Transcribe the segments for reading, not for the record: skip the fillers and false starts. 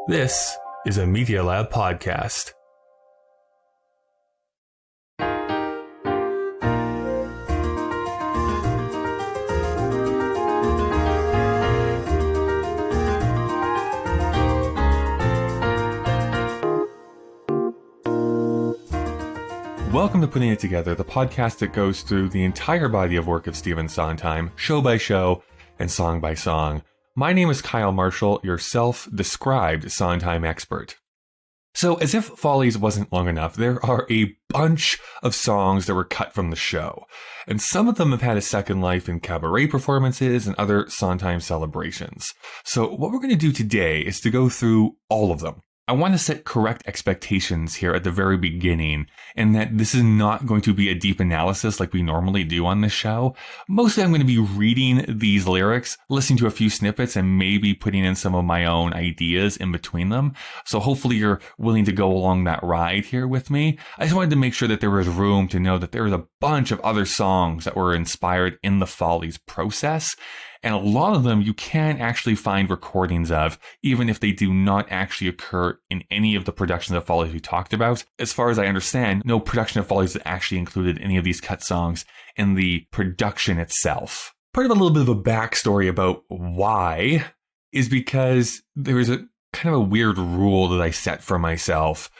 This is a Media Lab podcast. Welcome to Putting It Together, the podcast that goes through the entire body of work of Stephen Sondheim, show by show and song by song. My name is Kyle Marshall, your self-described Sondheim expert. So, as if Follies wasn't long enough, there are a bunch of songs that were cut from the show, and some of them have had a second life in cabaret performances and other Sondheim celebrations. So, what we're going to do today is to go through all of them. I want to set correct expectations here at the very beginning, and that this is not going to be a deep analysis like we normally do on this show. Mostly I'm going to be reading these lyrics, listening to a few snippets, and maybe putting in some of my own ideas in between them. So hopefully you're willing to go along that ride here with me. I just wanted to make sure that there was room to know that there was a bunch of other songs that were inspired in the Follies process. And a lot of them you can actually find recordings of, even if they do not actually occur in any of the productions of Follies we talked about. As far as I understand, no production of Follies that actually included any of these cut songs in the production itself. Part of a little bit of a backstory about why is because there was a kind of a weird rule that I set for myself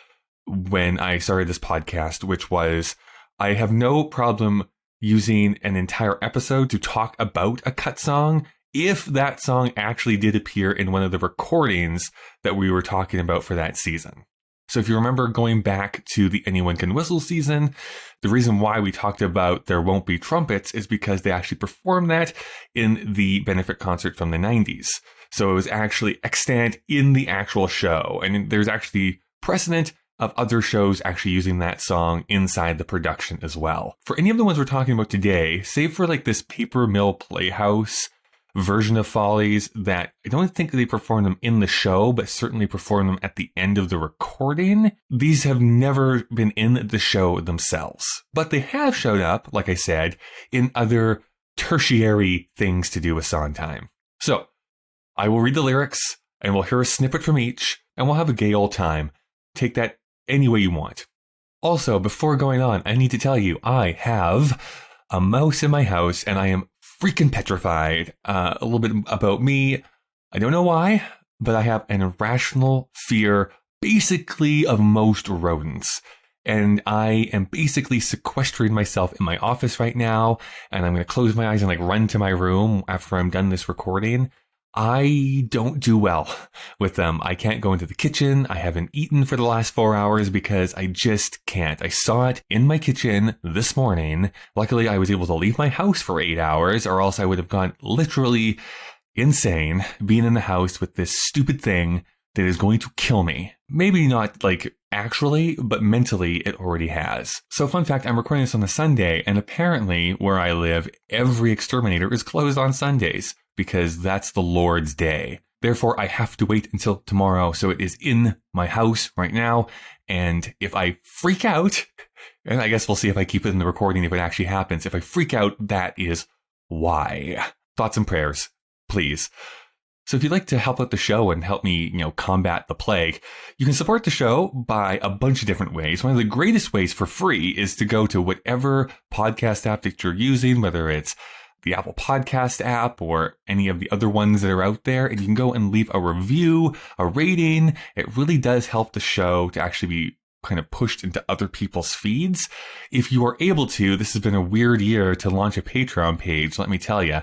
when I started this podcast, which was I have no problem using an entire episode to talk about a cut song if that song actually did appear in one of the recordings that we were talking about for that season. So if you remember going back to the Anyone Can Whistle season, the reason why we talked about There Won't Be Trumpets is because they actually performed that in the benefit concert from the 90s. So it was actually extant in the actual show. And there's actually precedent of other shows actually using that song inside the production as well. For any of the ones we're talking about today, save for like this Paper Mill Playhouse version of Follies that I don't think they performed them in the show, but certainly performed them at the end of the recording, these have never been in the show themselves. But they have showed up, like I said, in other tertiary things to do with Sondheim. So, I will read the lyrics, and we'll hear a snippet from each, and we'll have a gay old time. Take that any way you want. Also, before going on, I need to tell you, I have a mouse in my house and I am freaking petrified. A little bit about me. I don't know why, but I have an irrational fear basically of most rodents. And I am basically sequestering myself in my office right now. And I'm going to close my eyes and like run to my room after I'm done this recording. I don't do well with them. I can't go into the kitchen. I haven't eaten for the last 4 hours because I just can't. I saw it in my kitchen this morning. Luckily, I was able to leave my house for 8 hours, or else I would have gone literally insane being in the house with this stupid thing that is going to kill me. Maybe not like actually, but mentally it already has. So fun fact, I'm recording this on a Sunday, and apparently where I live, every exterminator is closed on Sundays, because that's the Lord's day. Therefore, I have to wait until tomorrow, so it is in my house right now, and if I freak out, and I guess we'll see if I keep it in the recording if it actually happens, if I freak out, that is why. Thoughts and prayers, please. So if you'd like to help out the show and help me, combat the plague, you can support the show by a bunch of different ways. One of the greatest ways for free is to go to whatever podcast app that you're using, whether it's the Apple Podcast app or any of the other ones that are out there, and you can go and leave a review, a rating. It really does help the show to actually be kind of pushed into other people's feeds. If you are able to, this has been a weird year to launch a Patreon page, let me tell you.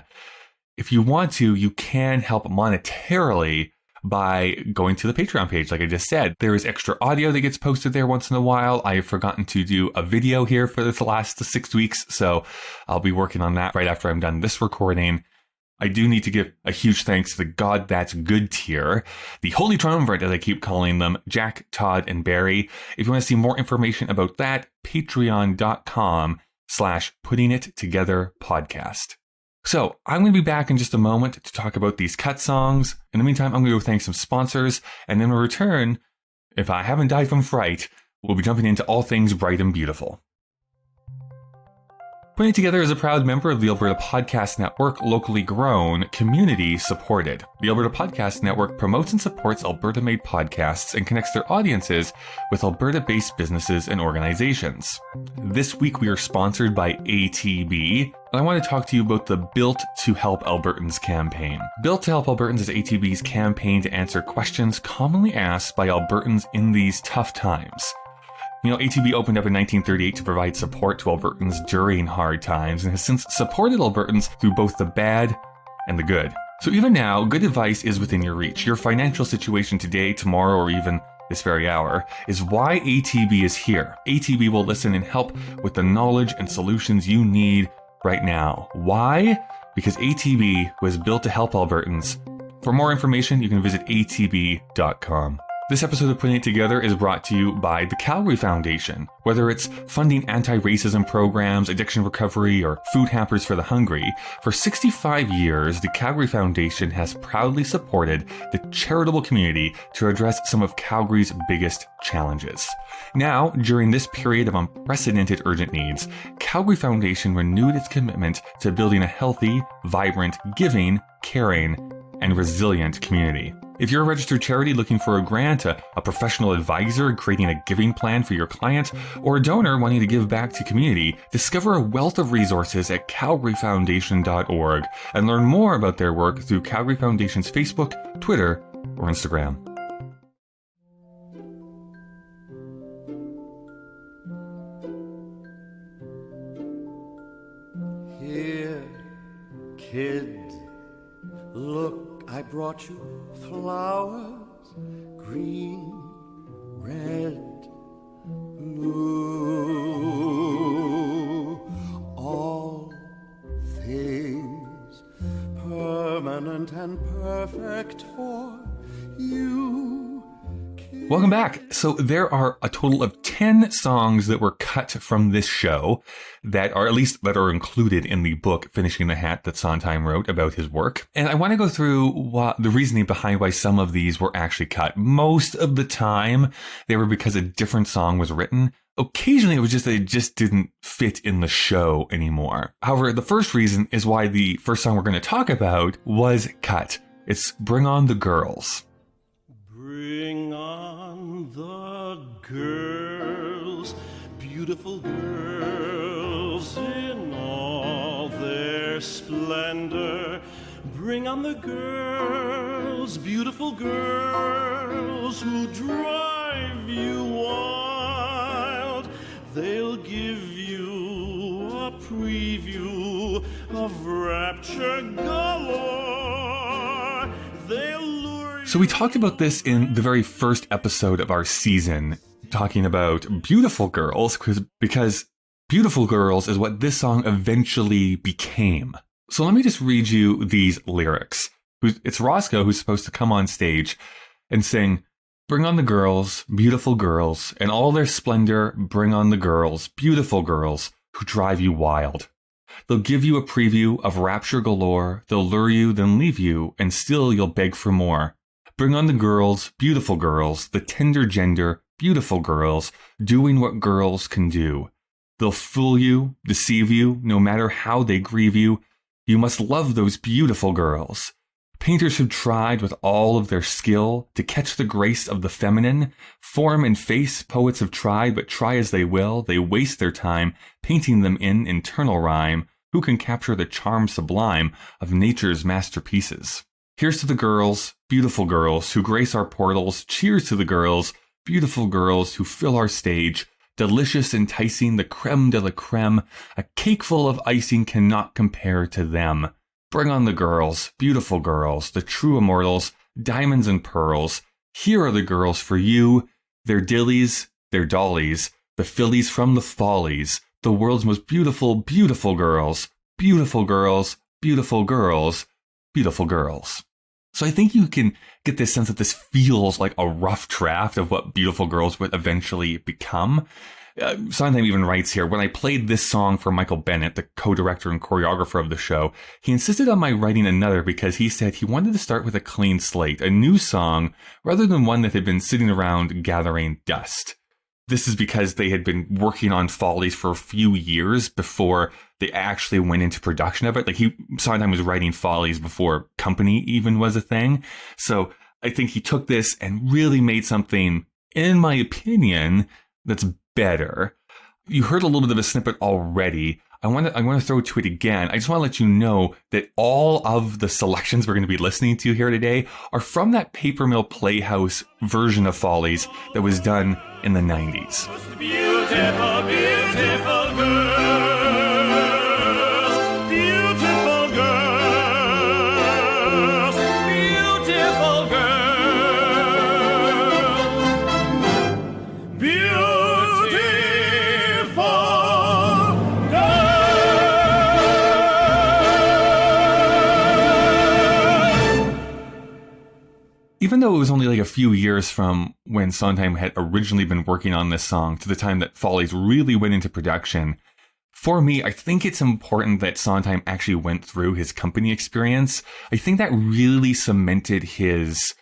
If you want to, you can help monetarily by going to the Patreon page. Like I just said, there is extra audio that gets posted there once in a while. I have forgotten to do a video here for the last 6 weeks, so I'll be working on that right after I'm done this recording. I do need to give a huge thanks to the God That's Good tier, the Holy Triumvirate, as I keep calling them, Jack, Todd, and Barry. If you want to see more information about that, patreon.com/puttingittogetherpodcast. So I'm going to be back in just a moment to talk about these cut songs. In the meantime, I'm going to go thank some sponsors. And then we'll return, if I haven't died from fright, we'll be jumping into all things bright and beautiful. Putting It Together is a proud member of the Alberta Podcast Network, locally grown, community supported. The Alberta Podcast Network promotes and supports Alberta-made podcasts and connects their audiences with Alberta-based businesses and organizations. This week we are sponsored by ATB, and I want to talk to you about the Built to Help Albertans campaign. Built to Help Albertans is ATB's campaign to answer questions commonly asked by Albertans in these tough times. You know, ATB opened up in 1938 to provide support to Albertans during hard times and has since supported Albertans through both the bad and the good. So even now, good advice is within your reach. Your financial situation today, tomorrow, or even this very hour is why ATB is here. ATB will listen and help with the knowledge and solutions you need right now. Why? Because ATB was built to help Albertans. For more information, you can visit atb.com. This episode of Putting It Together is brought to you by the Calgary Foundation. Whether it's funding anti-racism programs, addiction recovery, or food hampers for the hungry, for 65 years, the Calgary Foundation has proudly supported the charitable community to address some of Calgary's biggest challenges. Now, during this period of unprecedented urgent needs, Calgary Foundation renewed its commitment to building a healthy, vibrant, giving, caring, and resilient community. If you're a registered charity looking for a grant, a professional advisor creating a giving plan for your client, or a donor wanting to give back to community, discover a wealth of resources at calgaryfoundation.org and learn more about their work through Calgary Foundation's Facebook, Twitter, or Instagram. Here, kid, look, I brought you flowers, green, red, blue, all things permanent and perfect for you. Welcome back. So there are a total of 10 songs that were cut from this show that are included in the book Finishing the Hat that Sondheim wrote about his work. And I want to go through the reasoning behind why some of these were actually cut. Most of the time, they were because a different song was written. Occasionally, it was just that it just didn't fit in the show anymore. However, the first reason is why the first song we're going to talk about was cut. It's Bring On the Girls. Bring on the girls, beautiful girls in all their splendor. Bring on the girls, beautiful girls who drive you wild. They'll give you a preview of rapture galore. They'll lure you. So we talked about this in the very first episode of our season, talking about Beautiful Girls, because Beautiful Girls is what this song eventually became. So let me just read you these lyrics. It's Roscoe who's supposed to come on stage and sing, "Bring on the girls, beautiful girls, in all their splendor, bring on the girls, beautiful girls, who drive you wild. They'll give you a preview of rapture galore, they'll lure you, then leave you, and still you'll beg for more. Bring on the girls, beautiful girls, the tender gender, beautiful girls, doing what girls can do. They'll fool you, deceive you, no matter how they grieve you. You must love those beautiful girls. Painters have tried with all of their skill to catch the grace of the feminine. Form and face poets have tried, but try as they will, they waste their time painting them in internal rhyme. Who can capture the charm sublime of nature's masterpieces? Here's to the girls, beautiful girls, who grace our portals. Cheers to the girls, beautiful girls, who fill our stage. Delicious, enticing, the creme de la creme. A cake full of icing cannot compare to them. Bring on the girls, beautiful girls, the true immortals, diamonds and pearls. Here are the girls for you. They're dillies, they're dollies, the fillies from the Follies, the world's most beautiful, beautiful girls, beautiful girls, beautiful girls, beautiful girls." So I think you can get this sense that this feels like a rough draft of what Beautiful Girls would eventually become. Sondheim even writes here, "When I played this song for Michael Bennett, the co-director and choreographer of the show, he insisted on my writing another because he said he wanted to start with a clean slate, a new song, rather than one that had been sitting around gathering dust. this is because they had been working on Follies for a few years before they actually went into production of it. Like Sondheim was writing Follies before Company even was a thing. So I think he took this and really made something, in my opinion, that's better. You heard a little bit of a snippet already. I want to throw to it again. I just want to let you know that all of the selections we're going to be listening to here today are from that Paper Mill Playhouse version of Follies that was done in the 90s. Beautiful, beautiful girls, beautiful girls, beautiful girls, beautiful girls. Even though it was only like a few years from when Sondheim had originally been working on this song to the time that Follies really went into production, for me, I think it's important that Sondheim actually went through his company experience. I think that really cemented his,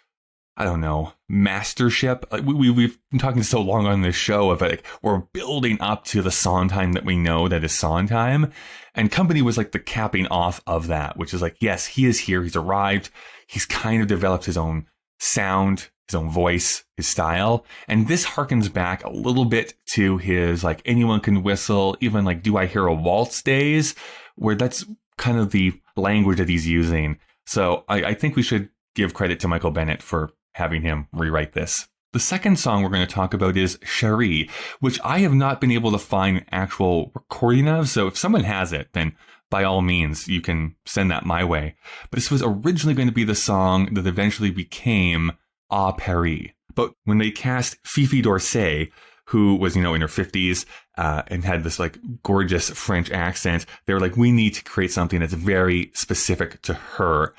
I don't know, mastership. We've been talking so long on this show of like, we're building up to the Sondheim that we know that is Sondheim. And Company was like the capping off of that, which is like, yes, he is here. He's arrived. He's kind of developed his own sound, his own voice, his style. And this harkens back a little bit to his like Anyone Can Whistle, even like Do I Hear a Waltz days, where that's kind of the language that he's using. So I think we should give credit to Michael Bennett for having him rewrite this. The second song we're going to talk about is Cherie, which I have not been able to find actual recording of. So if someone has it, then by all means, you can send that my way. But this was originally going to be the song that eventually became Ah Paris. But when they cast Fifi d'Orsay, who was, in her 50s and had this like gorgeous French accent, they were like, we need to create something that's very specific to her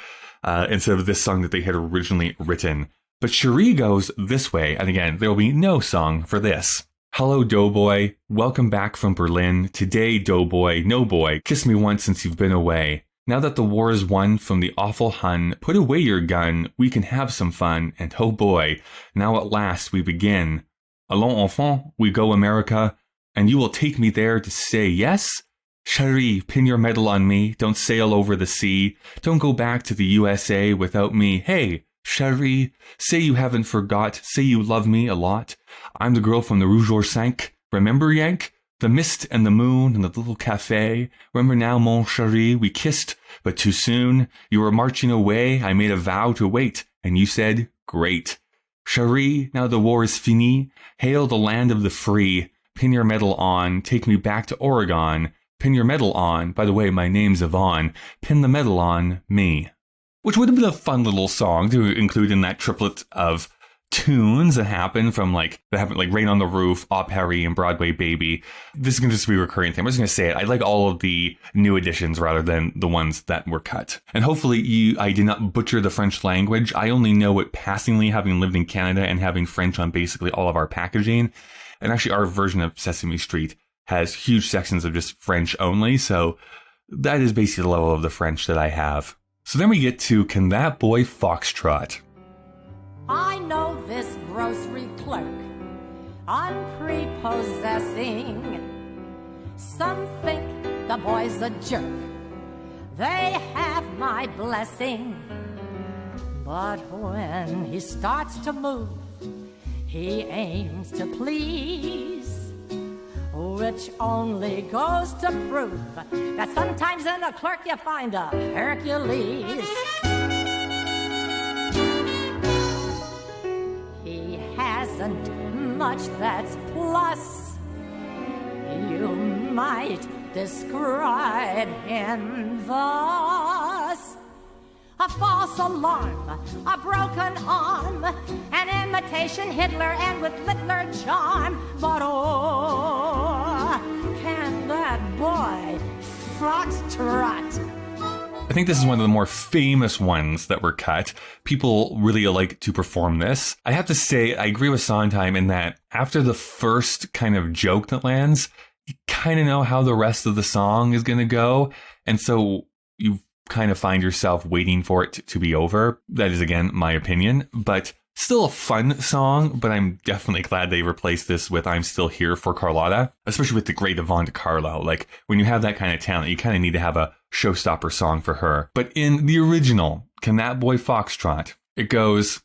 instead of this song that they had originally written. But Cherie goes this way. And again, there will be no song for this. Hello, Doughboy. Welcome back from Berlin. Today, Doughboy, no boy, kiss me once since you've been away. Now that the war is won from the awful Hun, put away your gun, we can have some fun, and oh boy, now at last we begin. Allons enfant, we go America, and you will take me there to say yes? Cherie, pin your medal on me, don't sail over the sea, don't go back to the USA without me, hey, Cherie, say you haven't forgot, say you love me a lot. I'm the girl from the Rue Georges V. Remember, Yank? The mist and the moon and the little cafe. Remember now, mon chéri, we kissed, but too soon. You were marching away, I made a vow to wait, and you said, great. Cherie, now the war is fini. Hail the land of the free. Pin your medal on, take me back to Oregon. Pin your medal on, by the way, my name's Yvonne. Pin the medal on me. Which would have been a fun little song to include in that triplet of tunes that happen like Rain on the Roof, Ah Paris, and Broadway Baby. This is going to just be a recurring thing. I'm just going to say it. I like all of the new additions rather than the ones that were cut. And hopefully I did not butcher the French language. I only know it passingly, having lived in Canada and having French on basically all of our packaging. And actually our version of Sesame Street has huge sections of just French only. So that is basically the level of the French that I have. So then we get to Can That Boy Foxtrot? I know this grocery clerk, unprepossessing. Some think the boy's a jerk. They have my blessing. But when he starts to move, he aims to please, which only goes to prove that sometimes in a clerk you find a Hercules. He hasn't much that's plus. You might describe him thus: a false alarm, a broken arm, an imitation Hitler, and with littler charm. But oh, can that boy foxtrot? I think this is one of the more famous ones that were cut. People really like to perform this. I have to say, I agree with Sondheim in that after the first kind of joke that lands, you kind of know how the rest of the song is going to go. And so you kind of find yourself waiting for it to be over. That is, again, my opinion. But Still a fun song, but I'm definitely glad they replaced this with I'm Still Here for Carlotta, especially with the great Yvonne De Carlo. Like, when you have that kind of talent, you kind of need to have a showstopper song for her. But in the original, Can That Boy Foxtrot, it goes,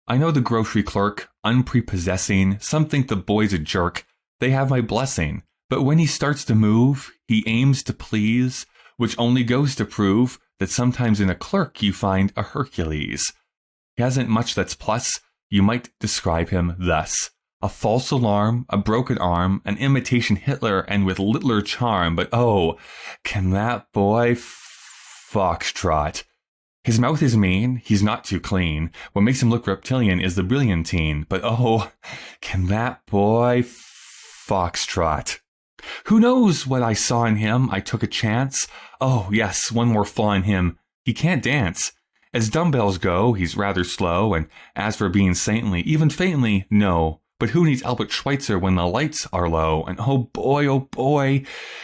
I know the grocery clerk, unprepossessing, some think the boy's a jerk, they have my blessing. But when he starts to move, he aims to please, which only goes to prove that sometimes in a clerk you find a Hercules. He hasn't much that's plus, you might describe him thus. A false alarm, a broken arm, an imitation Hitler, and with littler charm. But oh, can that boy foxtrot? His mouth is mean, he's not too clean. What makes him look reptilian is the brilliantine. But oh, can that boy foxtrot? Who knows what I saw in him? I took a chance. Oh, yes, one more flaw in him. He can't dance. As dumbbells go, he's rather slow, and as for being saintly, even faintly, no. But who needs Albert Schweitzer when the lights are low? And oh boy,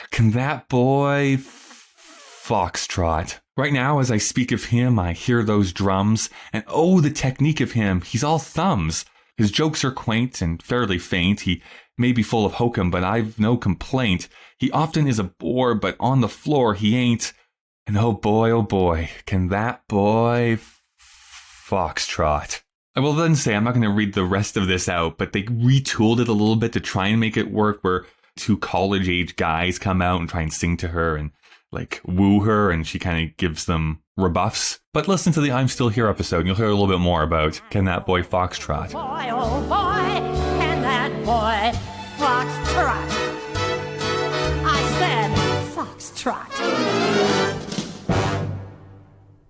can that boy foxtrot? Right now, as I speak of him, I hear those drums, and oh, the technique of him, he's all thumbs. His jokes are quaint and fairly faint. He may be full of hokum, but I've no complaint. He often is a bore, but on the floor he ain't. And oh boy, can that boy foxtrot? I will then say, I'm not going to read the rest of this out, but they retooled it a little bit to try and make it work, where two college-age guys come out and try and sing to her and like woo her, and she kind of gives them rebuffs. But listen to the I'm Still Here episode and you'll hear a little bit more about Can That Boy Foxtrot. Boy, oh boy, can that boy foxtrot? I said foxtrot.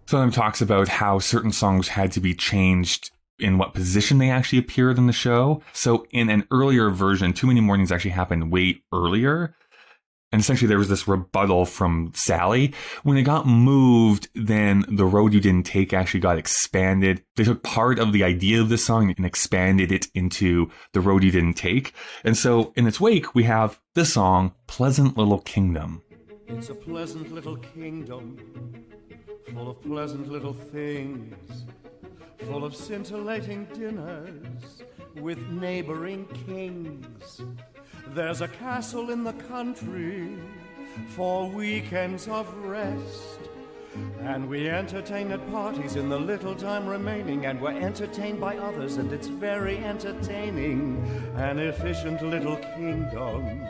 Some of them talks about how certain songs had to be changed in what position they actually appeared in the show. So in an earlier version, Too Many Mornings actually happened way earlier. And essentially there was this rebuttal from Sally. When it got moved, then The Road You Didn't Take actually got expanded. They took part of the idea of the song and expanded it into The Road You Didn't Take. And so in its wake, we have this song, Pleasant Little Kingdom. It's a pleasant little kingdom, full of pleasant little things, full of scintillating dinners with neighboring kings. There's a castle in the country for weekends of rest, and we entertain at parties in the little time remaining, and we're entertained by others, and it's very entertaining. An efficient little kingdom,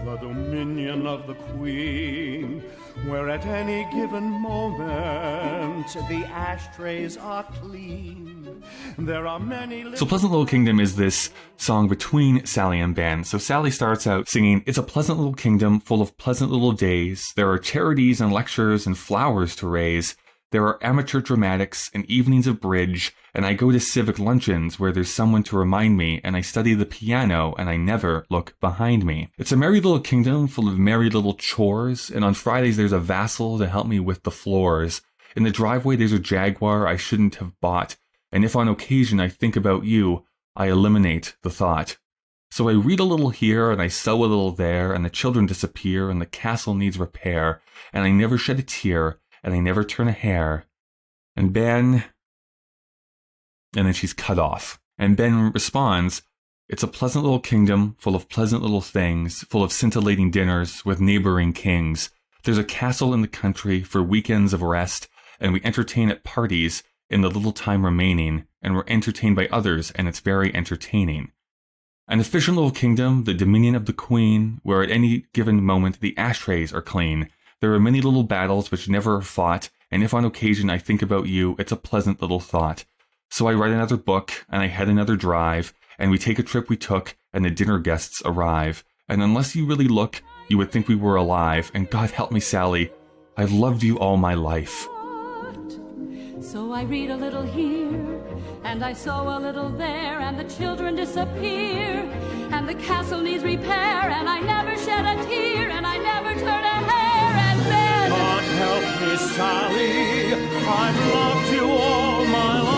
the dominion of the queen, where at any given moment the ashtrays are clean. There are many little... So Pleasant Little Kingdom is this song between Sally and Ben. So Sally starts out singing, it's a pleasant little kingdom full of pleasant little days. There are charities and lectures and flowers to raise. There are amateur dramatics and evenings of bridge, and I go to civic luncheons where there's someone to remind me, and I study the piano, and I never look behind me. It's a merry little kingdom full of merry little chores, and on Fridays there's a vassal to help me with the floors. In the driveway there's a Jaguar I shouldn't have bought, and if on occasion I think about you, I eliminate the thought. So I read a little here, and I sew a little there, and the children disappear, and the castle needs repair, and I never shed a tear, and I never turn a hair. And Ben... And then she's cut off. And Ben responds, it's a pleasant little kingdom full of pleasant little things, full of scintillating dinners with neighboring kings. There's a castle in the country for weekends of rest, and we entertain at parties in the little time remaining, and we're entertained by others, and it's very entertaining. An efficient little kingdom, the dominion of the queen, where at any given moment the ashtrays are clean. There are many little battles which never are fought, and if on occasion I think about you, it's a pleasant little thought. So I write another book, and I head another drive, and we take a trip we took, and the dinner guests arrive. And unless you really look, you would think we were alive, and God help me, Sally, I've loved you all my life. So I read a little here, and I sew a little there, and the children disappear, and the castle needs repair, and I never shed a tear, and I never turn a hair, and then... God help me, Sally, I've loved you all my life.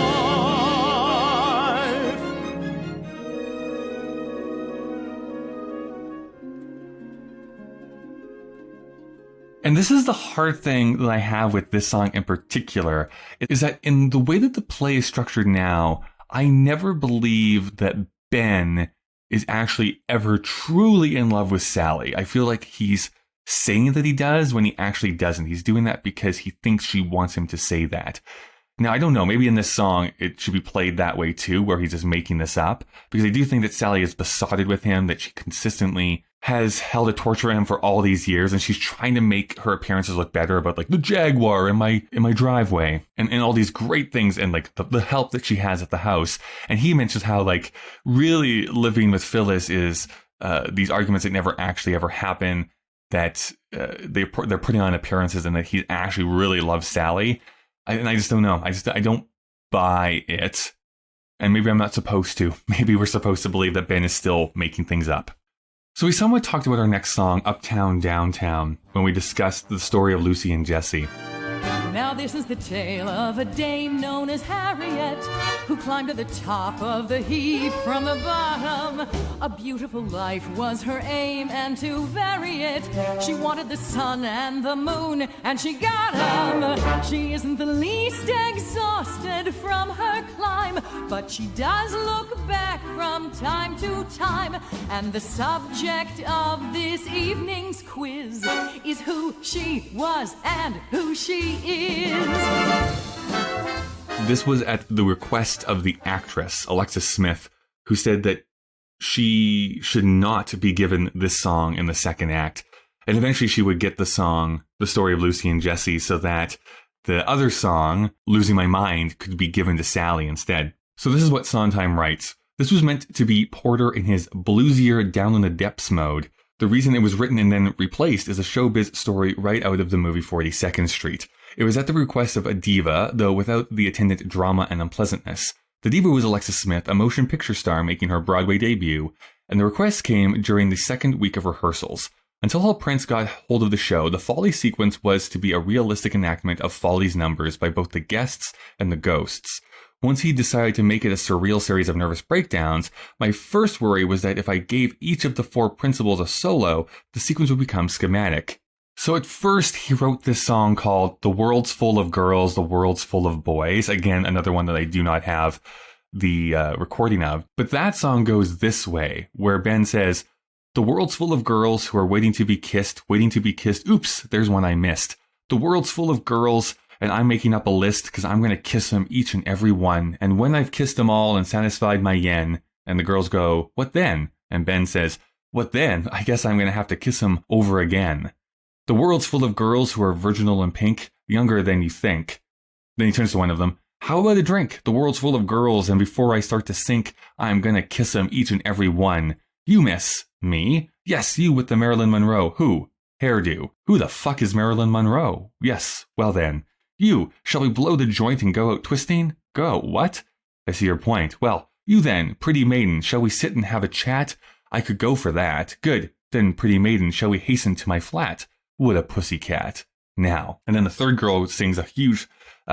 And this is the hard thing that I have with this song in particular, is that in the way that the play is structured now, I never believe that Ben is actually ever truly in love with Sally. I feel like he's saying that he does when he actually doesn't. He's doing that because he thinks she wants him to say that. Now, I don't know, maybe in this song it should be played that way too, where he's just making this up, because I do think that Sally is besotted with him, that she consistently has held a torch for him for all these years, and she's trying to make her appearances look better about like the Jaguar in my driveway and all these great things, and like the help that she has at the house. And he mentions how like really living with Phyllis is these arguments that never actually ever happen, that they're putting on appearances, and that he actually really loves Sally. And I just don't know. I don't buy it. And maybe I'm not supposed to. Maybe we're supposed to believe that Ben is still making things up. So we somewhat talked about our next song, Uptown, Downtown, when we discussed the story of Lucy and Jessie. Now this is the tale of a dame known as Harriet, who climbed to the top of the heap from the bottom. A beautiful life was her aim, and to vary it, she wanted the sun and the moon, and she got 'em. She isn't the least exhausted from her climb, but she does look back from time to time. And the subject of this evening's quiz is who she was and who she is. This was at the request of the actress, Alexis Smith, who said that she should not be given this song in the second act. And eventually she would get the song, The Story of Lucy and Jessie, so that the other song, Losing My Mind, could be given to Sally instead. So this is what Sondheim writes. This was meant to be Porter in his bluesier down in the depths mode. The reason it was written and then replaced is a showbiz story right out of the movie 42nd Street. It was at the request of a diva, though without the attendant drama and unpleasantness. The diva was Alexis Smith, a motion picture star making her Broadway debut, and the request came during the second week of rehearsals. Until Hal Prince got hold of the show, the Follies sequence was to be a realistic enactment of Follies numbers by both the guests and the ghosts. Once he decided to make it a surreal series of nervous breakdowns, my first worry was that if I gave each of the four principals a solo, the sequence would become schematic. So at first, he wrote this song called The World's Full of Girls, The World's Full of Boys. Again, another one that I do not have the recording of. But that song goes this way, where Ben says, the world's full of girls who are waiting to be kissed, waiting to be kissed. Oops, there's one I missed. The world's full of girls, and I'm making up a list because I'm going to kiss them each and every one. And when I've kissed them all and satisfied my yen, and the girls go, what then? And Ben says, what then? I guess I'm going to have to kiss them over again. The world's full of girls who are virginal and pink, younger than you think. Then he turns to one of them. How about a drink? The world's full of girls, and before I start to sink, I'm going to kiss them each and every one. You, miss. Me? Yes, you with the Marilyn Monroe. Who? Hairdo. Who the fuck is Marilyn Monroe? Yes, well then. You, shall we blow the joint and go out twisting? Go, what? I see your point. Well, you then, pretty maiden, shall we sit and have a chat? I could go for that. Good. Then, pretty maiden, shall we hasten to my flat? What a pussycat. Now. And then the third girl sings a huge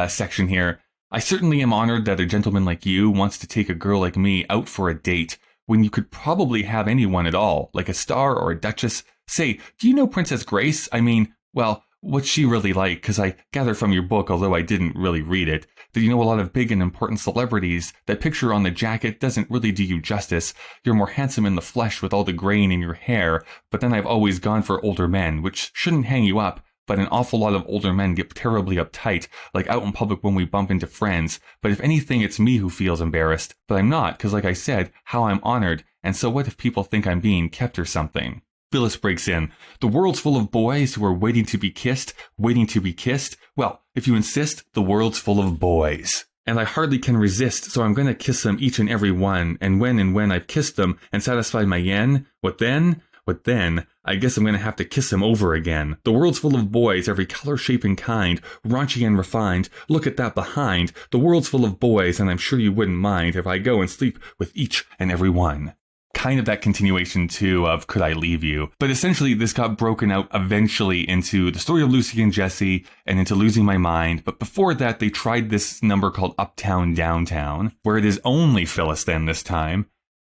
section here. I certainly am honored that a gentleman like you wants to take a girl like me out for a date when you could probably have anyone at all, like a star or a duchess. Say, do you know Princess Grace? I mean, well, what's she really like? Because I gather from your book, although I didn't really read it, that you know a lot of big and important celebrities. That picture on the jacket doesn't really do you justice. You're more handsome in the flesh with all the grain in your hair, but then I've always gone for older men, which shouldn't hang you up. But an awful lot of older men get terribly uptight, like out in public when we bump into friends. But if anything, it's me who feels embarrassed. But I'm not, because like I said, how I'm honored. And so what if people think I'm being kept or something? Phyllis breaks in. The world's full of boys who are waiting to be kissed, waiting to be kissed. Well, if you insist, the world's full of boys. And I hardly can resist, so I'm going to kiss them each and every one. And when I've kissed them and satisfied my yen, what then? What then? I guess I'm going to have to kiss him over again. The world's full of boys, every color, shape, and kind, raunchy and refined. Look at that behind. The world's full of boys, and I'm sure you wouldn't mind if I go and sleep with each and every one. Kind of that continuation, too, of Could I Leave You? But essentially, this got broken out eventually into The Story of Lucy and Jessie and into Losing My Mind. But before that, they tried this number called Uptown, Downtown, where it is only Phyllis then this time.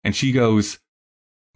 And she goes,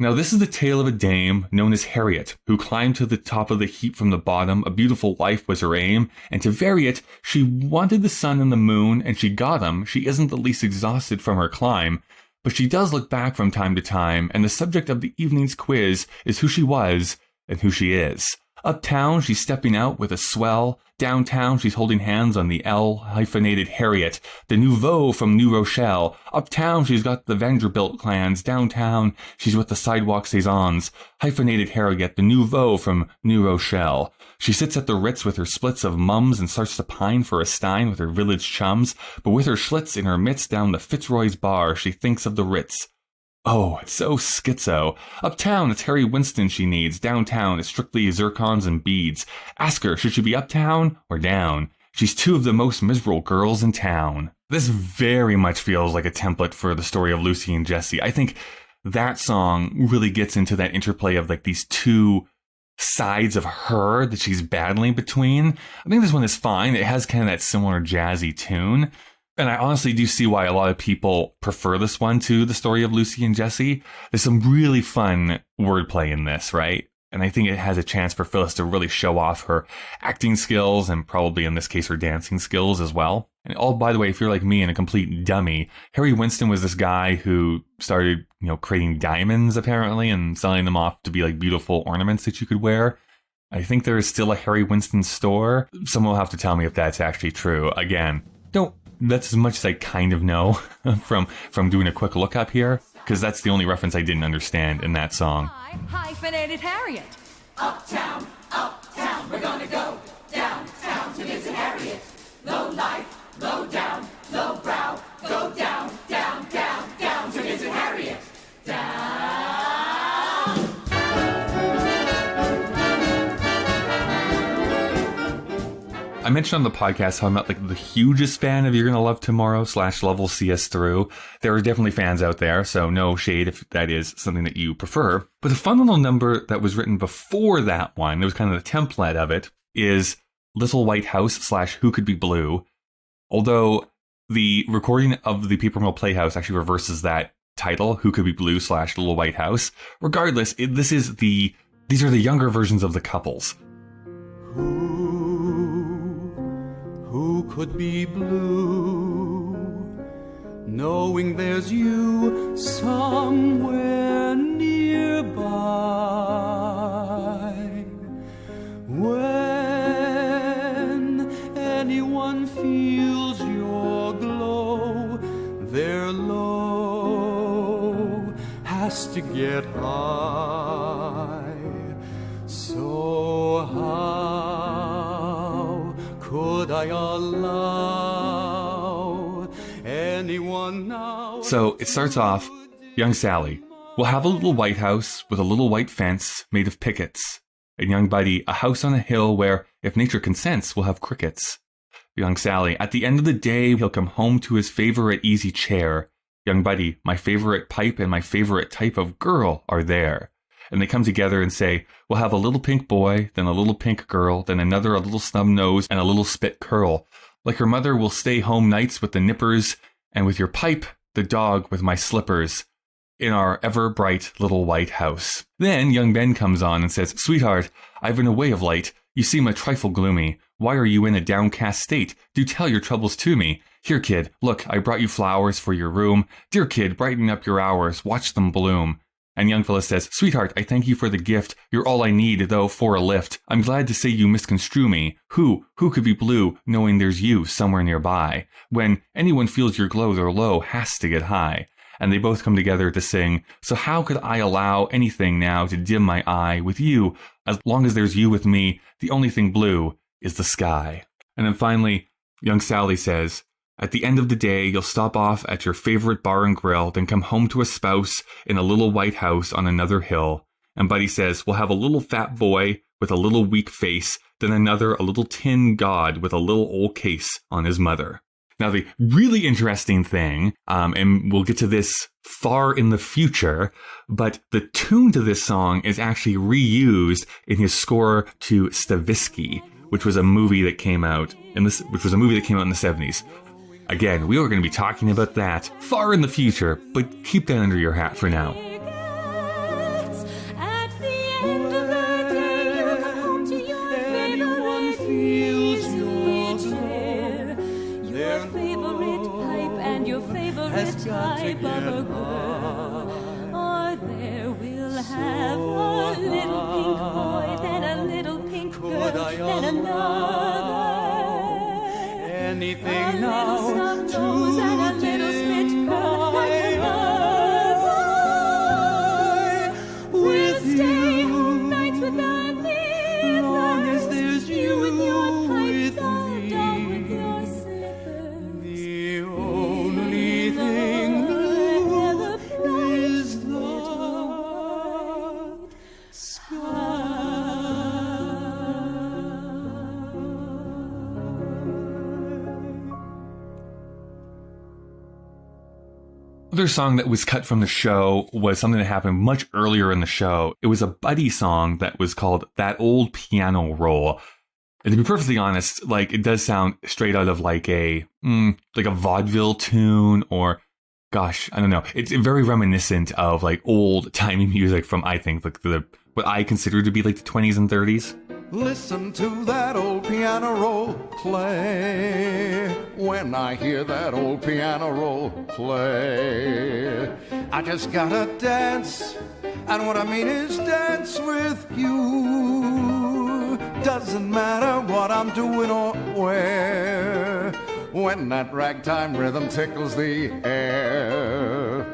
Now, this is the tale of a dame known as Harriet, who climbed to the top of the heap from the bottom. A beautiful life was her aim, and to vary it, she wanted the sun and the moon, and she got them. She isn't the least exhausted from her climb, but she does look back from time to time, and the subject of the evening's quiz is who she was and who she is. Uptown, she's stepping out with a swell. Downtown, she's holding hands on the L-hyphenated Harriet, the nouveau from New Rochelle. Uptown, she's got the Vanderbilt clans. Downtown, she's with the sidewalk saisons. Hyphenated Harriet, the nouveau from New Rochelle. She sits at the Ritz with her splits of mums and starts to pine for a stein with her village chums. But with her Schlitz in her midst down the Fitzroy's bar, she thinks of the Ritz. Oh, it's so schizo. Uptown, it's Harry Winston she needs. Downtown, it's strictly zircons and beads. Ask her, should she be uptown or down? She's two of the most miserable girls in town. This very much feels like a template for the story of Lucy and Jessie. I think that song really gets into that interplay of like these two sides of her that she's battling between. I think this one is fine. It has kind of that similar jazzy tune. And I honestly do see why a lot of people prefer this one to the story of Lucy and Jessie. There's some really fun wordplay in this, right? And I think it has a chance for Phyllis to really show off her acting skills and probably in this case her dancing skills as well. And by the way, if you're like me and a complete dummy, Harry Winston was this guy who started, creating diamonds apparently and selling them off to be like beautiful ornaments that you could wear. I think there is still a Harry Winston store. Someone will have to tell me if that's actually true. Again, that's as much as I kind of know from doing a quick look up here, because that's the only reference I didn't understand in that song. Hyphenated Harriet. Uptown, uptown, we're gonna go downtown to visit Harriet. Low life, low down, low brow, go down, down, down, down to visit Harriet. Down. I mentioned on the podcast how I'm not like the hugest fan of You're Gonna Love Tomorrow / Love Will See Us Through. There are definitely fans out there, so no shade if that is something that you prefer. But a fun little number that was written before that one, it was kind of the template of it, is Little White House / Who Could Be Blue. Although the recording of the Paper Mill Playhouse actually reverses that title, Who Could Be Blue / Little White House. Regardless, these are the younger versions of the couples. Who could be blue, knowing there's you somewhere nearby? When anyone feels your glow, their low has to get high, so how could I allow anyone now? So it starts off, young Sally, we'll have a little white house with a little white fence made of pickets. And young Buddy, a house on a hill where, if nature consents, we'll have crickets. Young Sally, at the end of the day, he'll come home to his favorite easy chair. Young Buddy, my favorite pipe and my favorite type of girl are there. And they come together and say, we'll have a little pink boy, then a little pink girl, then another a little snub nose, and a little spit curl. Like her mother, we'll stay home nights with the nippers, and with your pipe, the dog with my slippers, in our ever bright little white house. Then young Ben comes on and says, sweetheart, I've been a way of light. You seem a trifle gloomy. Why are you in a downcast state? Do tell your troubles to me. Here, kid, look, I brought you flowers for your room. Dear kid, brighten up your hours, watch them bloom. And young Phyllis says, sweetheart, I thank you for the gift. You're all I need, though, for a lift. I'm glad to say you misconstrue me. Who could be blue, knowing there's you somewhere nearby? When anyone feels your glow, their low has to get high. And they both come together to sing, so how could I allow anything now to dim my eye with you? As long as there's you with me, the only thing blue is the sky. And then finally, young Sally says, at the end of the day, you'll stop off at your favorite bar and grill, then come home to a spouse in a little white house on another hill. And Buddy says, we'll have a little fat boy with a little weak face, then another a little tin god with a little old case on his mother. Now, the really interesting thing, and we'll get to this far in the future, but the tune to this song is actually reused in his score to Stavisky, which was a movie that came out in the 70s. Again, we are going to be talking about that far in the future, but keep that under your hat for now. favorite type of a girl. Or there we'll have a little pink boy, then a little pink girl, then another. Anything a now little snub nose and a little spit curl like a mother. We'll stay nights without me, long as there's you with your pipe, the dog with your slippers. The only thing is the Another song that was cut from the show was something that happened much earlier in the show. It was a Buddy song that was called That Old Piano Roll. And to be perfectly honest, like, it does sound straight out of like a vaudeville tune, or gosh, I don't know. It's very reminiscent of like old timey music from, I think, like what I consider to be like the 20s and 30s. Listen to that old piano roll play. When I hear that old piano roll play, I just gotta dance. And what I mean is dance with you. Doesn't matter what I'm doing or where. When that ragtime rhythm tickles the air,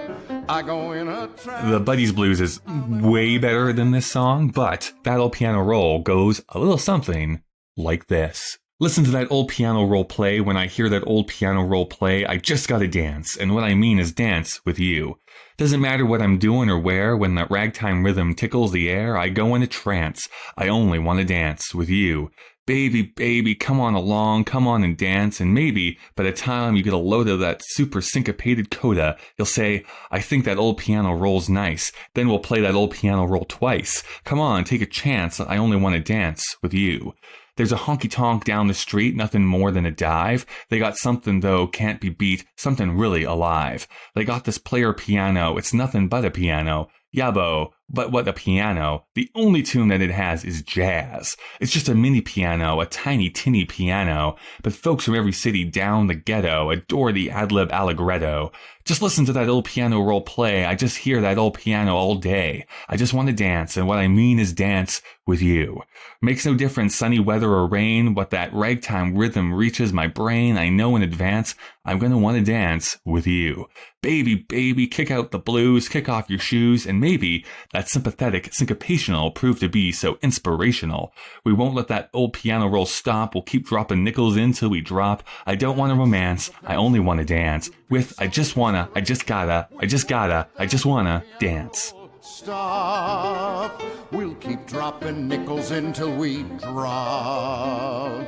I go in a trance. The Buddies Blues is way better than this song, but That Old Piano Roll goes a little something like this. Listen to that old piano roll play. When I hear that old piano roll play, I just gotta dance. And what I mean is dance with you. Doesn't matter what I'm doing or where. When that ragtime rhythm tickles the air, I go in a trance. I only want to dance with you. Baby, baby, come on along, come on and dance, and maybe by the time you get a load of that super syncopated coda, you'll say, I think that old piano roll's nice. Then we'll play that old piano roll twice. Come on, take a chance, I only want to dance with you. There's a honky-tonk down the street, nothing more than a dive. They got something, though, can't be beat, something really alive. They got this player piano, it's nothing but a piano. Yabo, but what a piano. The only tune that it has is jazz. It's just a mini piano, a tiny tinny piano. But folks from every city down the ghetto adore the ad-lib allegretto. Just listen to that old piano roll play. I just hear that old piano all day. I just want to dance, and what I mean is dance with you. Makes no difference, sunny weather or rain. What that ragtime rhythm reaches my brain, I know in advance I'm going to want to dance with you. Baby, baby, kick out the blues, kick off your shoes, and maybe that sympathetic syncopational prove to be so inspirational. We won't let that old piano roll stop. We'll keep dropping nickels in till we drop. I don't want to romance. I only want to dance with I just wanna, I just gotta, I just gotta, I just wanna dance. Stop. We'll keep dropping nickels until we drop.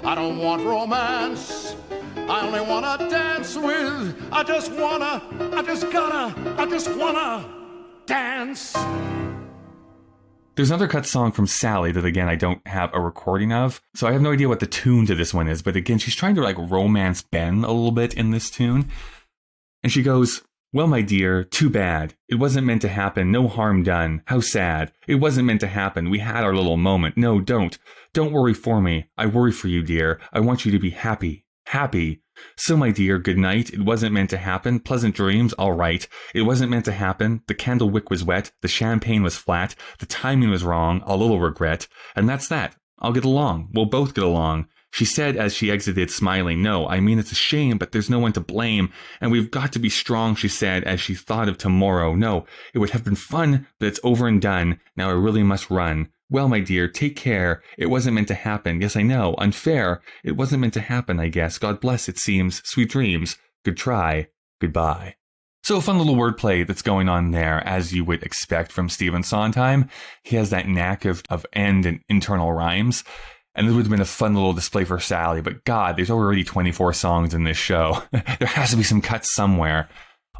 I don't want romance. I only wanna dance with. I just wanna, I just gotta, I just wanna dance. There's another cut song from Sally that, again, I don't have a recording of, so I have no idea what the tune to this one is, but again, she's trying to like romance Ben a little bit in this tune. And she goes, well, my dear, too bad. It wasn't meant to happen. No harm done. How sad. It wasn't meant to happen. We had our little moment. No, don't. Don't worry for me. I worry for you, dear. I want you to be happy. Happy. So, my dear, good night. It wasn't meant to happen. Pleasant dreams, all right. It wasn't meant to happen. The candle wick was wet. The champagne was flat. The timing was wrong. A little regret. And that's that. I'll get along. We'll both get along. She said as she exited, smiling, no, I mean, it's a shame, but there's no one to blame. And we've got to be strong, she said, as she thought of tomorrow. No, it would have been fun, but it's over and done. Now I really must run. Well, my dear, take care. It wasn't meant to happen. Yes, I know. Unfair. It wasn't meant to happen, I guess. God bless, it seems. Sweet dreams. Good try. Goodbye. So a fun little wordplay that's going on there, as you would expect from Stephen Sondheim. He has that knack of end and internal rhymes. And it would have been a fun little display for Sally, but God, there's already 24 songs in this show. There has to be some cuts somewhere.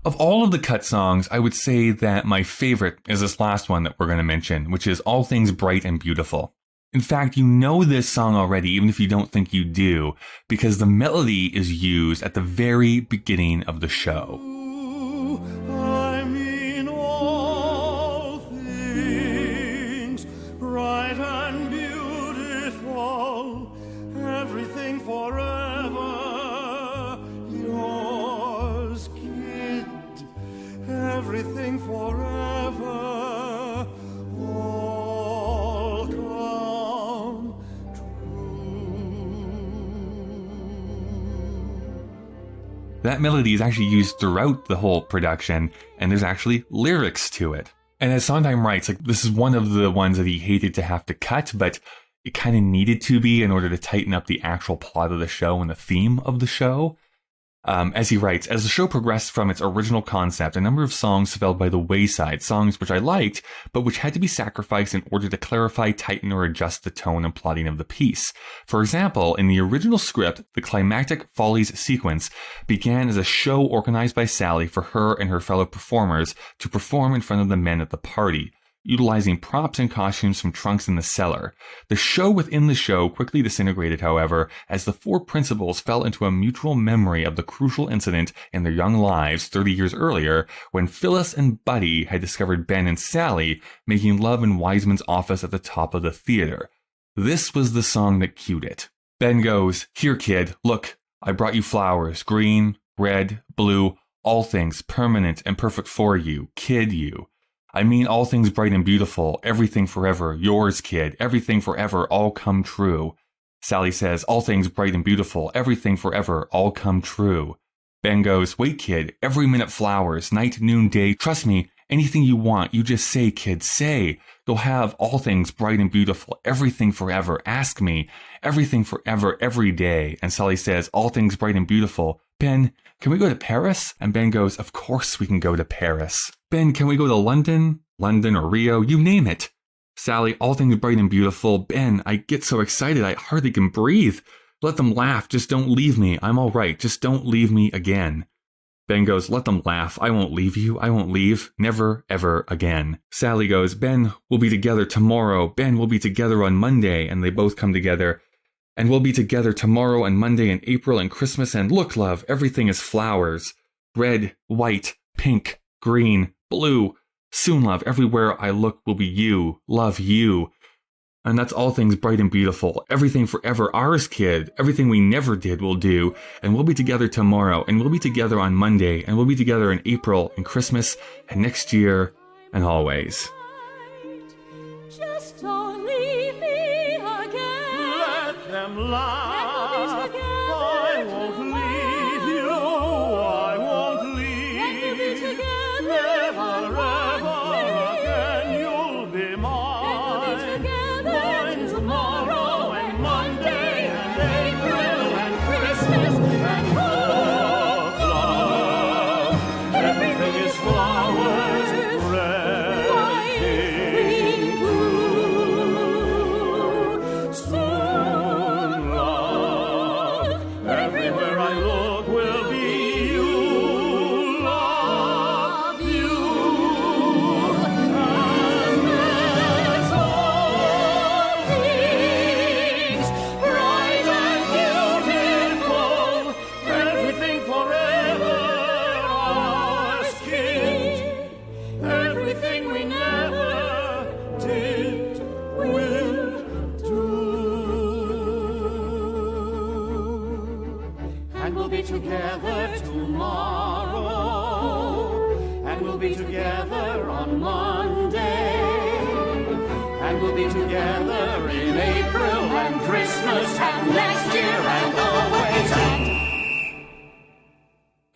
Of all of the cut songs, I would say that my favorite is this last one that we're going to mention, which is All Things Bright and Beautiful. In fact, you know this song already, even if you don't think you do, because the melody is used at the very beginning of the show. I mean all things bright and beautiful, everything forever yours, everything forever, all come true. That melody is actually used throughout the whole production, and there's actually lyrics to it. And as Sondheim writes, like, this is one of the ones that he hated to have to cut, but it kind of needed to be in order to tighten up the actual plot of the show and the theme of the show. As he writes, as the show progressed from its original concept, a number of songs fell by the wayside, songs which I liked, but which had to be sacrificed in order to clarify, tighten, or adjust the tone and plotting of the piece. For example, in the original script, the climactic Follies sequence began as a show organized by Sally for her and her fellow performers to perform in front of the men at the party, utilizing props and costumes from trunks in the cellar. The show within the show quickly disintegrated, however, as the four principals fell into a mutual memory of the crucial incident in their young lives 30 years earlier, when Phyllis and Buddy had discovered Ben and Sally making love in Wiseman's office at the top of the theater. This was the song that cued it. Ben goes, "Here, kid, look, I brought you flowers, green, red, blue, all things permanent and perfect for you, kid you. I mean all things bright and beautiful, everything forever, yours, kid, everything forever, all come true." Sally says, "All things bright and beautiful, everything forever, all come true." Ben goes, "Wait, kid, every minute flowers, night, noon, day, trust me, anything you want, you just say, kid, say. You'll have all things bright and beautiful, everything forever, ask me, everything forever, every day." And Sally says, "All things bright and beautiful. Ben, can we go to Paris?" And Ben goes, "Of course we can go to Paris." "Ben, can we go to London or Rio? You name it." Sally, "All things bright and beautiful. Ben, I get so excited I hardly can breathe. Let them laugh. Just don't leave me. I'm all right. Just don't leave me again." Ben goes, "Let them laugh. I won't leave you. I won't leave. Never, ever again." Sally goes, "Ben, we'll be together tomorrow. Ben, we'll be together on Monday." And they both come together. "And we'll be together tomorrow and Monday and April and Christmas. And look, love, everything is flowers. Red, white, pink, green, blue. Soon, love, everywhere I look will be you. Love, you. And that's all things bright and beautiful. Everything forever, ours, kid. Everything we never did will do. And we'll be together tomorrow. And we'll be together on Monday. And we'll be together in April and Christmas and next year and always." Just don't leave me again. Let them laugh. And we'll be together I won't leave you. I won't leave. And we'll be together Never, on ever again. You'll be mine. Mine tomorrow and Monday and April and Christmas and love. Everything is flowers, red, pink, blue. Soon, love, everywhere I look will be you. Love you. And that's all things bright and beautiful. Everything forever, ours, kid. Everything we never did will do. And we'll be together tomorrow. And we'll be together on Monday. And we'll be together in April and Christmas and next year and always.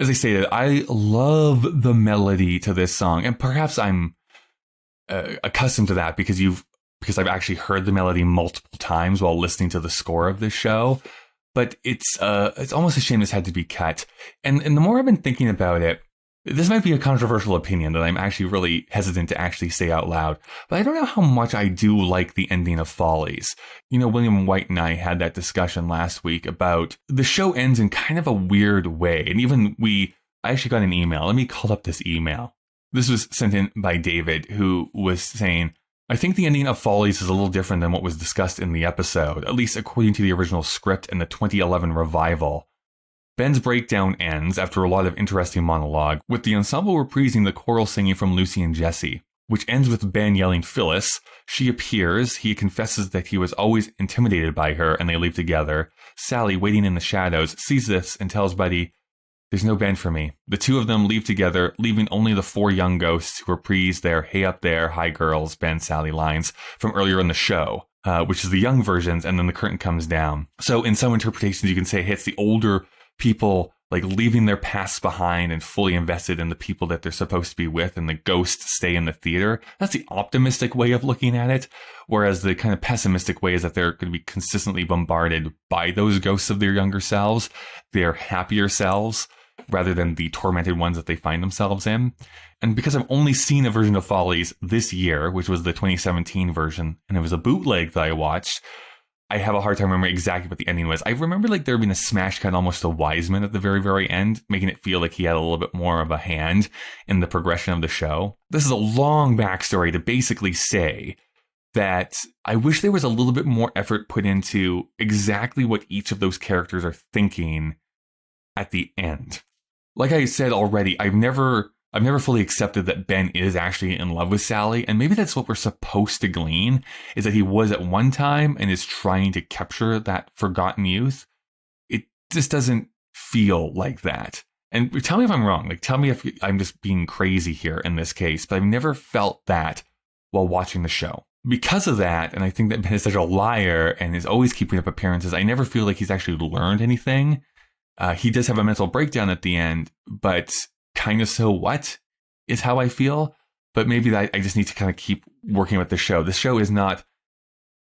As I stated, I love the melody to this song, and perhaps I'm accustomed to that because I've actually heard the melody multiple times while listening to the score of this show. But it's almost a shame this had to be cut. And the more I've been thinking about it, this might be a controversial opinion that I'm actually really hesitant to actually say out loud, but I don't know how much I do like the ending of Follies. You know, William White and I had that discussion last week about the show ends in kind of a weird way. And even I actually got an email. Let me call up this email. This was sent in by David, who was saying, "I think the ending of Follies is a little different than what was discussed in the episode, at least according to the original script and the 2011 revival. Ben's breakdown ends, after a lot of interesting monologue, with the ensemble reprising the choral singing from Lucy and Jessie, which ends with Ben yelling Phyllis. She appears, he confesses that he was always intimidated by her, and they leave together. Sally, waiting in the shadows, sees this and tells Buddy, There's no Ben for me. The two of them leave together, leaving only the four young ghosts who reprise their "Hey up there, hi girls, Ben, Sally" lines from earlier in the show, which is the young versions, and then the curtain comes down. So in some interpretations, you can say, hey, it's the older people like leaving their past behind and fully invested in the people that they're supposed to be with, and the ghosts stay in the theater. That's the optimistic way of looking at it. Whereas the kind of pessimistic way is that they're going to be consistently bombarded by those ghosts of their younger selves, their happier selves, rather than the tormented ones that they find themselves in. And because I've only seen a version of Follies this year, which was the 2017 version, and it was a bootleg that I watched, I have a hard time remembering exactly what the ending was. I remember like there being a smash cut almost to Wiseman at the very, very end, making it feel like he had a little bit more of a hand in the progression of the show. This is a long backstory to basically say that I wish there was a little bit more effort put into exactly what each of those characters are thinking at the end. Like I said already, I've never fully accepted that Ben is actually in love with Sally, and maybe that's what we're supposed to glean, is that he was at one time and is trying to capture that forgotten youth. It just doesn't feel like that. And tell me if I'm wrong. Like, tell me if I'm just being crazy here in this case, but I've never felt that while watching the show. Because of that, and I think that Ben is such a liar and is always keeping up appearances, I never feel like he's actually learned anything. He does have a mental breakdown at the end, but kind of so what is how I feel. But maybe I just need to kind of keep working with the show. This show is not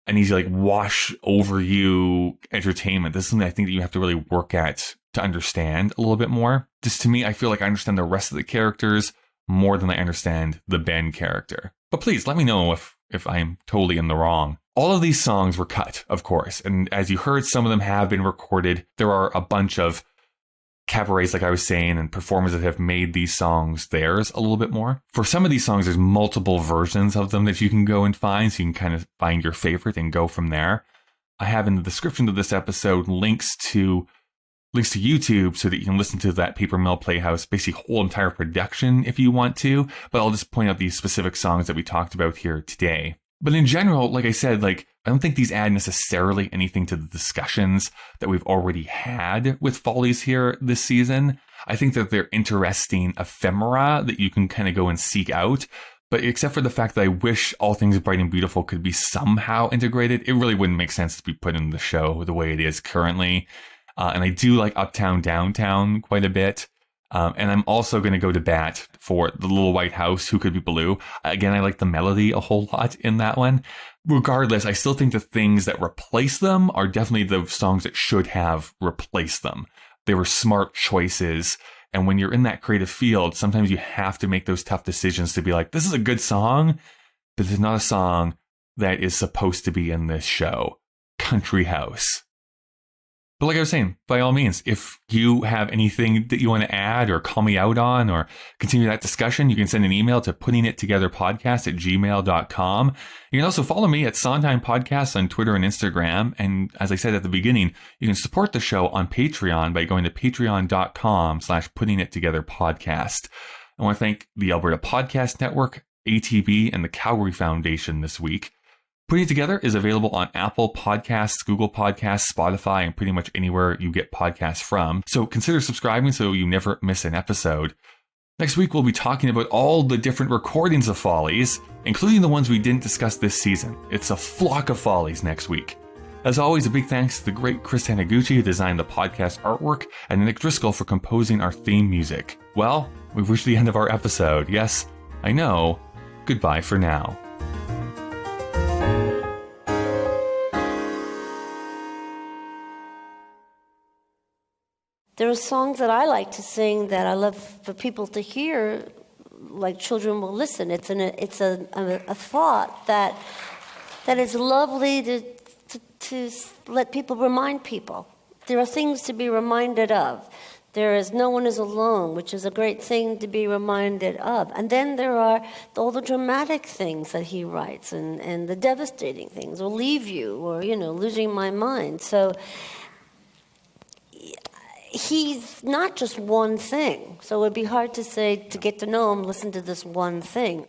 an easy, like, wash over you entertainment. This is something I think that you have to really work at to understand a little bit more. Just to me, I feel like I understand the rest of the characters more than I understand the Ben character. But please let me know if I am totally in the wrong. All of these songs were cut, of course. And as you heard, some of them have been recorded. There are a bunch of cabarets, like I was saying, and performers that have made these songs theirs a little bit more. For some of these songs, there's multiple versions of them that you can go and find, so you can kind of find your favorite and go from there. I have in the description of this episode links to YouTube so that you can listen to that Paper Mill Playhouse, basically whole entire production if you want to, but I'll just point out these specific songs that we talked about here today. But in general, like I said, I don't think these add necessarily anything to the discussions that we've already had with Follies here this season. I think that they're interesting ephemera that you can kind of go and seek out. But except for the fact that I wish All Things Bright and Beautiful could be somehow integrated, it really wouldn't make sense to be put in the show the way it is currently. And I do like Uptown, Downtown quite a bit. And I'm also going to go to bat for The Little White House, Who Could Be Blue. Again, I like the melody a whole lot in that one. Regardless, I still think the things that replace them are definitely the songs that should have replaced them. They were smart choices. And when you're in that creative field, sometimes you have to make those tough decisions to be like, this is a good song, but it's not a song that is supposed to be in this show. Country House. But like I was saying, by all means, if you have anything that you want to add or call me out on or continue that discussion, you can send an email to puttingittogetherpodcast@gmail.com. You can also follow me at Sondheim Podcasts on Twitter and Instagram. And as I said at the beginning, you can support the show on Patreon by going to patreon.com/puttingittogetherpodcast. I want to thank the Alberta Podcast Network, ATB, and the Calgary Foundation this week. Putting It Together is available on Apple Podcasts, Google Podcasts, Spotify, and pretty much anywhere you get podcasts from. So consider subscribing so you never miss an episode. Next week, we'll be talking about all the different recordings of Follies, including the ones we didn't discuss this season. It's a flock of Follies next week. As always, a big thanks to the great Chris Hanaguchi, who designed the podcast artwork, and Nick Driscoll for composing our theme music. Well, we've reached the end of our episode. Yes, I know. Goodbye for now. There are songs that I like to sing that I love for people to hear, like Children Will Listen. It's a thought that is lovely to let people remind people. There are things to be reminded of. There is No One Is Alone, which is a great thing to be reminded of. And then there are all the dramatic things that he writes and the devastating things, or Leave You, or, Losing My Mind. So he's not just one thing. So it would be hard to say, to get to know him, listen to this one thing.